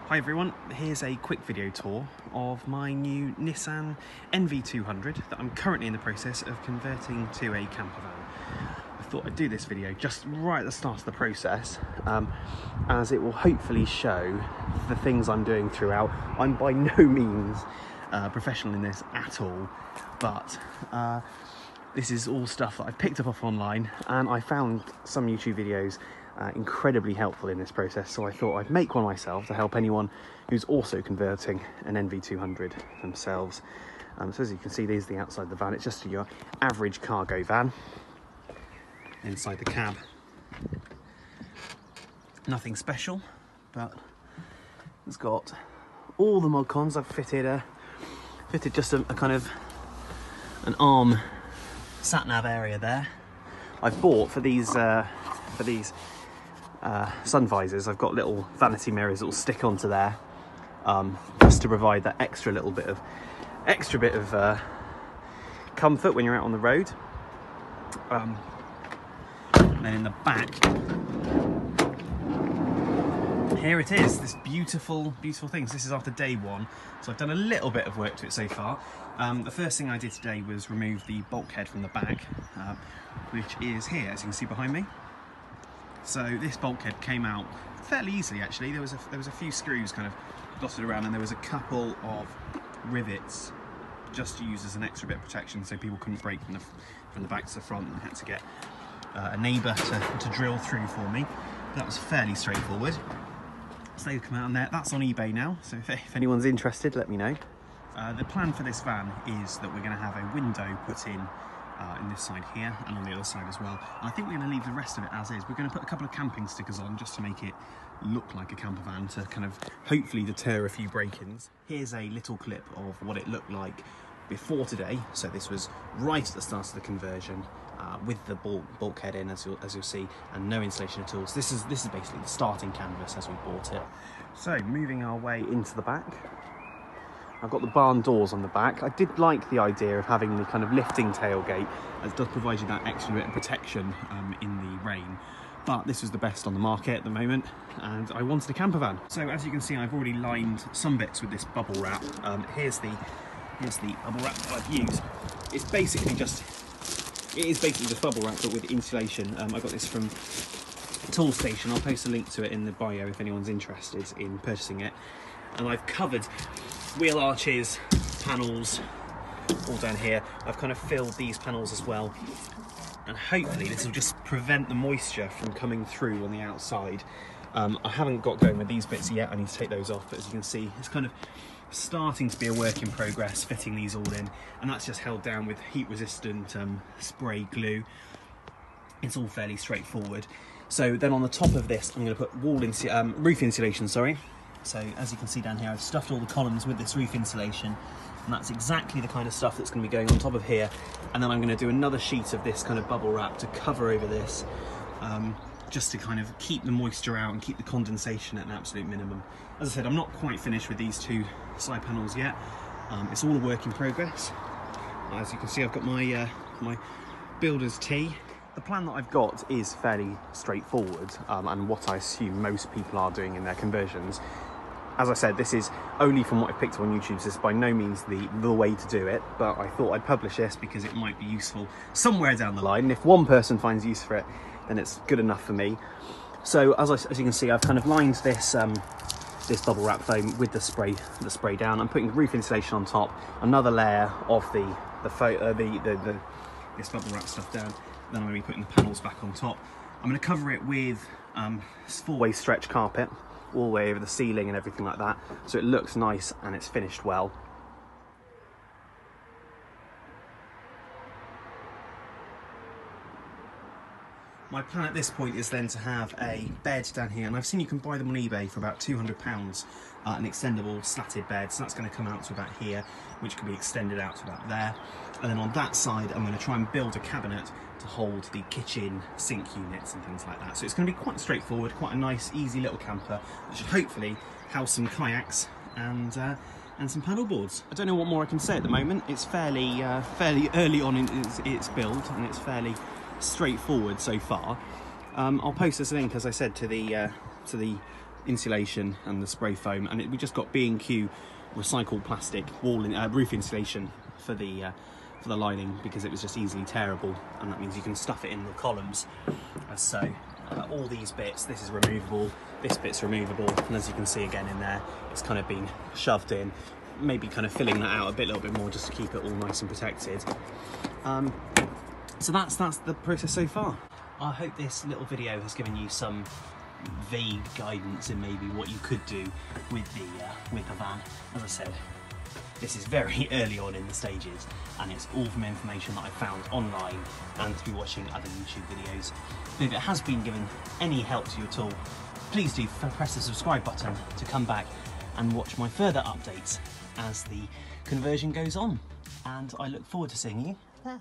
Hi everyone, here's a quick video tour of my new Nissan NV200 that I'm currently in the process of converting to a camper van. I thought I'd do this video just right at the start of the process, as it will hopefully show the things I'm doing throughout. I'm by no means professional in this at all, but this is all stuff that I've picked up off online, and I found some YouTube videos incredibly helpful in this process, so I thought I'd make one myself to help anyone who's also converting an NV200 themselves. So as you can see, there's the outside of the van. It's just your average cargo van. Inside the cab, nothing special, but it's got all the mod cons. I've fitted just a kind of an arm sat nav area there. I've bought for these sun visors, I've got little vanity mirrors that will stick onto there, just to provide that extra bit of comfort when you're out on the road. And then in the back, here it is, this beautiful thing. So this is after day one, so I've done a little bit of work to it so far. The first thing I did today was remove the bulkhead from the back, which is here, as you can see behind me. So this bulkhead came out fairly easily, actually. There was a few screws kind of dotted around, and there was a couple of rivets just to use as an extra bit of protection, so people couldn't break from the back to the front. I had to get a neighbour to drill through for me. That was fairly straightforward. So they've come out on there. That's on eBay now, so if anyone's interested, let me know. The plan for this van is that we're going to have a window put in this side here and on the other side as well. And I think we're going to leave the rest of it as is. We're going to put a couple of camping stickers on just to make it look like a camper van, to kind of hopefully deter a few break-ins. Here's a little clip of what it looked like before today. So this was right at the start of the conversion, with the bulkhead in, as you'll see, and no insulation at all. So this is basically the starting canvas as we bought it. So moving our way into the back, I've got the barn doors on the back. I did like the idea of having the kind of lifting tailgate, as it does provide you that extra bit of protection in the rain. But this was the best on the market at the moment, and I wanted a camper van. So as you can see, I've already lined some bits with this bubble wrap. Here's the bubble wrap that I've used. It is basically just bubble wrap, but with insulation. I got this from Tool Station. I'll post a link to it in the bio if anyone's interested in purchasing it. And I've covered wheel arches, panels, all down here. I've kind of filled these panels as well, and hopefully this will just prevent the moisture from coming through on the outside. I haven't got going with these bits yet. I need to take those off, but as you can see, it's kind of starting to be a work in progress, fitting these all in, and that's just held down with heat resistant spray glue. It's all fairly straightforward. So then on the top of this, I'm going to put roof insulation, sorry. So as you can see down here, I've stuffed all the columns with this roof insulation, and that's exactly the kind of stuff that's going to be going on top of here. And then I'm going to do another sheet of this kind of bubble wrap to cover over this, just to kind of keep the moisture out and keep the condensation at an absolute minimum. As I said, I'm not quite finished with these two side panels yet. It's all a work in progress. As you can see, I've got my my builder's tee. The plan that I've got is fairly straightforward, and what I assume most people are doing in their conversions. As I said, this is only from what I've picked up on YouTube, so this is by no means the way to do it, but I thought I'd publish this because it might be useful somewhere down the line. And if one person finds use for it, then it's good enough for me. So as you can see, I've kind of lined this this bubble wrap foam with the spray down. I'm putting roof insulation on top, another layer of this bubble wrap stuff down. Then I'm going to be putting the panels back on top. I'm going to cover it with this 4-way stretch carpet all the way over the ceiling and everything like that, so it looks nice and it's finished well. My plan at this point is then to have a bed down here, and I've seen you can buy them on eBay for about £200, an extendable slatted bed, so that's going to come out to about here, which can be extended out to about there. And then on that side, I'm going to try and build a cabinet to hold the kitchen sink units and things like that. So it's going to be quite straightforward, quite a nice, easy little camper that should hopefully house some kayaks and some paddle boards. I don't know what more I can say at the moment. It's fairly early on in its build, and it's fairly straightforward so far. I'll post this link, as I said, to the insulation and the spray foam, and we just got B&Q recycled plastic roof insulation for the lining, because it was just easily tearable, and that means you can stuff it in the columns as so. All these bits, this is removable, this bit's removable, and as you can see again in there, it's kind of been shoved in, maybe kind of filling that out a little bit more just to keep it all nice and protected. So that's the process so far. I hope this little video has given you some vague guidance in maybe what you could do with the van. As I said, this is very early on in the stages, and it's all from information that I found online and through watching other YouTube videos. But if it has been given any help to you at all, please do press the subscribe button to come back and watch my further updates as the conversion goes on. And I look forward to seeing you there.